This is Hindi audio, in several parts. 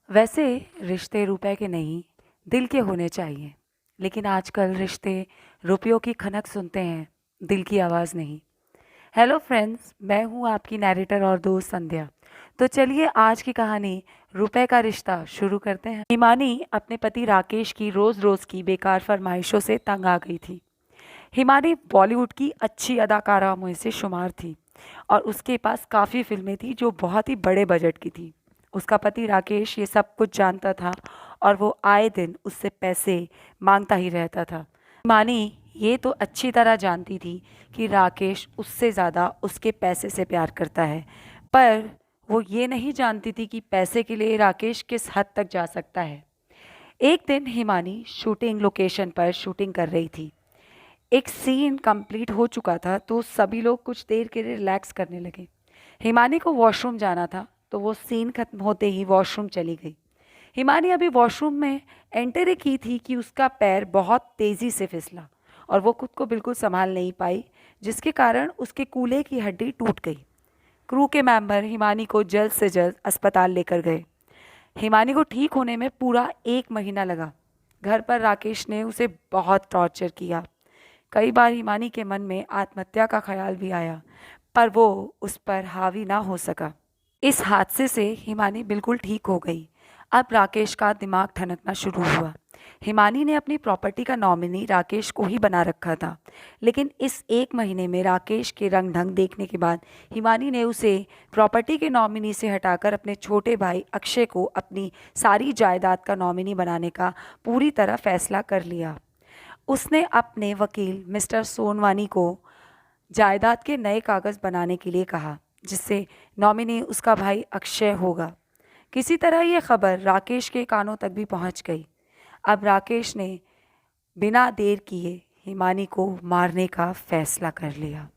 वैसे रिश्ते रुपए के नहीं, दिल के होने चाहिए। लेकिन आजकल रिश्ते रुपयों की खनक सुनते हैं, दिल की आवाज़ नहीं। हेलो फ्रेंड्स, मैं हूँ आपकी नैरेटर और दोस्त संध्या। तो चलिए आज की कहानी रुपए का रिश्ता शुरू करते हैं। हिमानी अपने पति राकेश की रोज़ रोज़ की बेकार फरमाइशों से तंग आ गई थी। हिमानी बॉलीवुड की अच्छी अदाकारा में से शुमार थी और उसके पास काफ़ी फिल्में थी जो बहुत ही बड़े बजट की थी। उसका पति राकेश ये सब कुछ जानता था और वो आए दिन उससे पैसे मांगता ही रहता था। हिमानी ये तो अच्छी तरह जानती थी कि राकेश उससे ज़्यादा उसके पैसे से प्यार करता है, पर वो ये नहीं जानती थी कि पैसे के लिए राकेश किस हद तक जा सकता है। एक दिन हिमानी शूटिंग लोकेशन पर शूटिंग कर रही थी। एक सीन कंप्लीट हो चुका था तो सभी लोग कुछ देर के लिए रिलैक्स करने लगे। हिमानी को वॉशरूम जाना था तो वो सीन खत्म होते ही वॉशरूम चली गई। हिमानी अभी वॉशरूम में एंटर ही की थी कि उसका पैर बहुत तेज़ी से फिसला और वो खुद को बिल्कुल संभाल नहीं पाई, जिसके कारण उसके कूल्हे की हड्डी टूट गई। क्रू के मेंबर हिमानी को जल्द से जल्द अस्पताल लेकर गए। हिमानी को ठीक होने में पूरा 1 महीना लगा। घर पर राकेश ने उसे बहुत टॉर्चर किया। कई बार हिमानी के मन में आत्महत्या का ख्याल भी आया, पर वो उस पर हावी ना हो सका। इस हादसे से हिमानी बिल्कुल ठीक हो गई। अब राकेश का दिमाग ठनकना शुरू हुआ। हिमानी ने अपनी प्रॉपर्टी का नॉमिनी राकेश को ही बना रखा था, लेकिन इस 1 महीने में राकेश के रंग ढंग देखने के बाद हिमानी ने उसे प्रॉपर्टी के नॉमिनी से हटाकर अपने छोटे भाई अक्षय को अपनी सारी जायदाद का नॉमिनी बनाने का पूरी तरह फैसला कर लिया। उसने अपने वकील मिस्टर सोनवानी को जायदाद के नए कागज़ बनाने के लिए कहा, जिससे नॉमिनी उसका भाई अक्षय होगा। किसी तरह यह खबर राकेश के कानों तक भी पहुंच गई। अब राकेश ने बिना देर किए हिमानी को मारने का फैसला कर लिया।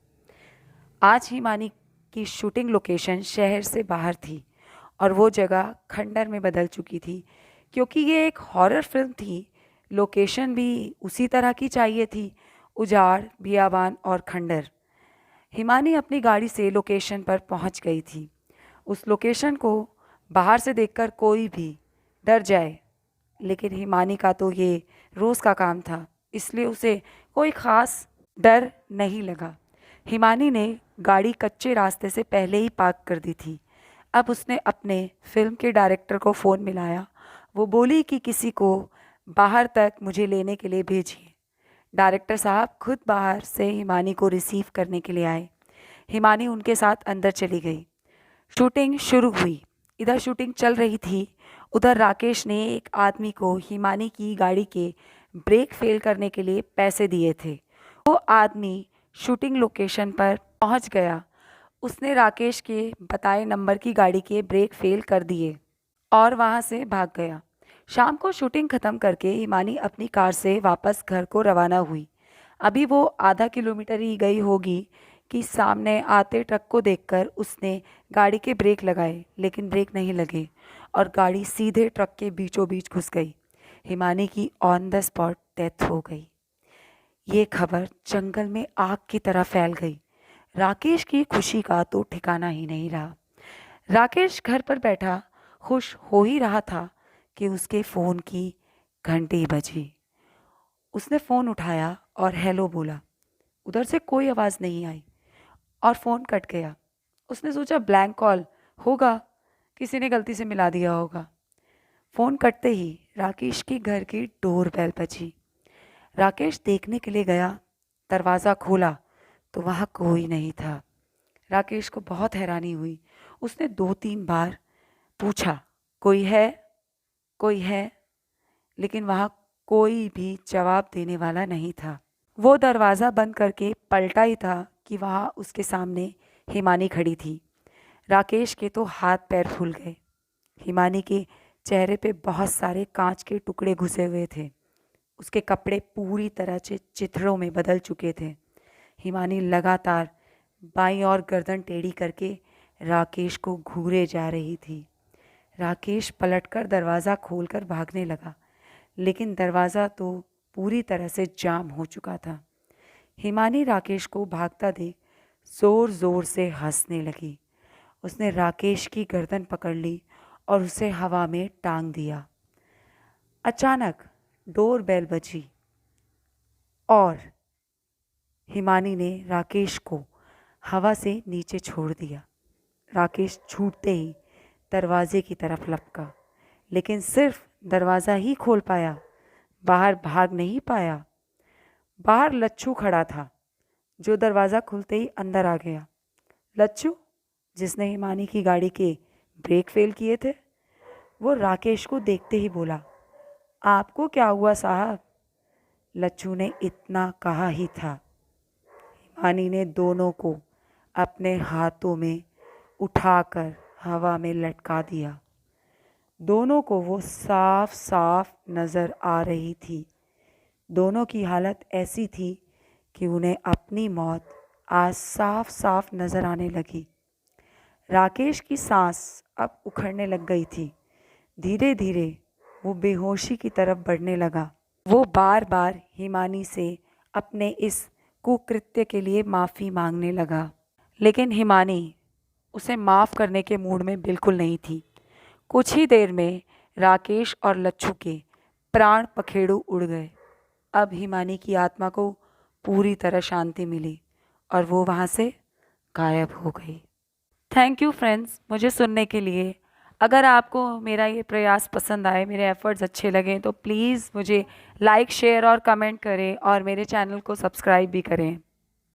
आज हिमानी की शूटिंग लोकेशन शहर से बाहर थी और वो जगह खंडर में बदल चुकी थी। क्योंकि ये एक हॉरर फिल्म थी, लोकेशन भी उसी तरह की चाहिए थी, उजाड़, बियाबान और खंडर। हिमानी अपनी गाड़ी से लोकेशन पर पहुंच गई थी। उस लोकेशन को बाहर से देखकर कोई भी डर जाए, लेकिन हिमानी का तो ये रोज़ का काम था, इसलिए उसे कोई ख़ास डर नहीं लगा। हिमानी ने गाड़ी कच्चे रास्ते से पहले ही पार्क कर दी थी। अब उसने अपने फिल्म के डायरेक्टर को फ़ोन मिलाया। वो बोली कि किसी को बाहर तक मुझे लेने के लिए भेजिए। डायरेक्टर साहब खुद बाहर से हिमानी को रिसीव करने के लिए आए। हिमानी उनके साथ अंदर चली गई। शूटिंग शुरू हुई। इधर शूटिंग चल रही थी, उधर राकेश ने एक आदमी को हिमानी की गाड़ी के ब्रेक फेल करने के लिए पैसे दिए थे। वो आदमी शूटिंग लोकेशन पर पहुंच गया। उसने राकेश के बताए नंबर की गाड़ी के ब्रेक फेल कर दिए और वहां से भाग गया। शाम को शूटिंग खत्म करके हिमानी अपनी कार से वापस घर को रवाना हुई। अभी वो आधा किलोमीटर ही गई होगी कि सामने आते ट्रक को देखकर उसने गाड़ी के ब्रेक लगाए, लेकिन ब्रेक नहीं लगे और गाड़ी सीधे ट्रक के बीचों बीच घुस गई। हिमानी की ऑन द स्पॉट डेथ हो गई। ये खबर जंगल में आग की तरह फैल गई। राकेश की खुशी का तो ठिकाना ही नहीं रहा। राकेश घर पर बैठा खुश हो ही रहा था कि उसके फ़ोन की घंटी बजी। उसने फ़ोन उठाया और हेलो बोला। उधर से कोई आवाज़ नहीं आई और फ़ोन कट गया। उसने सोचा ब्लैंक कॉल होगा, किसी ने गलती से मिला दिया होगा। फ़ोन कटते ही राकेश की घर की डोर बेल बजी। राकेश देखने के लिए गया। दरवाज़ा खोला तो वहाँ कोई नहीं था। राकेश को बहुत हैरानी हुई। उसने 2-3 बार पूछा, कोई है, कोई है, लेकिन वहाँ कोई भी जवाब देने वाला नहीं था। वो दरवाज़ा बंद करके पलटा ही था कि वहाँ उसके सामने हिमानी खड़ी थी। राकेश के तो हाथ पैर फूल गए। हिमानी के चेहरे पे बहुत सारे कांच के टुकड़े घुसे हुए थे। उसके कपड़े पूरी तरह से चित्रों में बदल चुके थे। हिमानी लगातार बाईं ओर गर्दन टेढ़ी करके राकेश को घूरे जा रही थी। राकेश पलटकर दरवाज़ा खोलकर भागने लगा, लेकिन दरवाज़ा तो पूरी तरह से जाम हो चुका था। हिमानी राकेश को भागता देख ज़ोर ज़ोर से हंसने लगी। उसने राकेश की गर्दन पकड़ ली और उसे हवा में टांग दिया। अचानक डोर बेल बजी और हिमानी ने राकेश को हवा से नीचे छोड़ दिया। राकेश छूटते ही दरवाजे की तरफ लपका, लेकिन सिर्फ दरवाज़ा ही खोल पाया, बाहर भाग नहीं पाया। बाहर लच्छू खड़ा था, जो दरवाज़ा खुलते ही अंदर आ गया। लच्छू, जिसने हिमानी की गाड़ी के ब्रेक फेल किए थे, वो राकेश को देखते ही बोला, आपको क्या हुआ साहब? लच्छू ने इतना कहा ही था, हिमानी ने दोनों को अपने हाथों में उठाकर हवा में लटका दिया। दोनों को वो साफ साफ नज़र आ रही थी। दोनों की हालत ऐसी थी कि उन्हें अपनी मौत आज साफ साफ नज़र आने लगी। राकेश की सांस अब उखड़ने लग गई थी। धीरे धीरे वो बेहोशी की तरफ बढ़ने लगा। वो बार बार हिमानी से अपने इस कुकृत्य के लिए माफ़ी मांगने लगा, लेकिन हिमानी उसे माफ़ करने के मूड में बिल्कुल नहीं थी। कुछ ही देर में राकेश और लच्छू के प्राण पखेरु उड़ गए। अब हिमानी की आत्मा को पूरी तरह शांति मिली और वो वहाँ से गायब हो गई। थैंक यू फ्रेंड्स, मुझे सुनने के लिए। अगर आपको मेरा ये प्रयास पसंद आए, मेरे एफर्ट्स अच्छे लगें, तो प्लीज़ मुझे लाइक, शेयर और कमेंट करें और मेरे चैनल को सब्सक्राइब भी करें।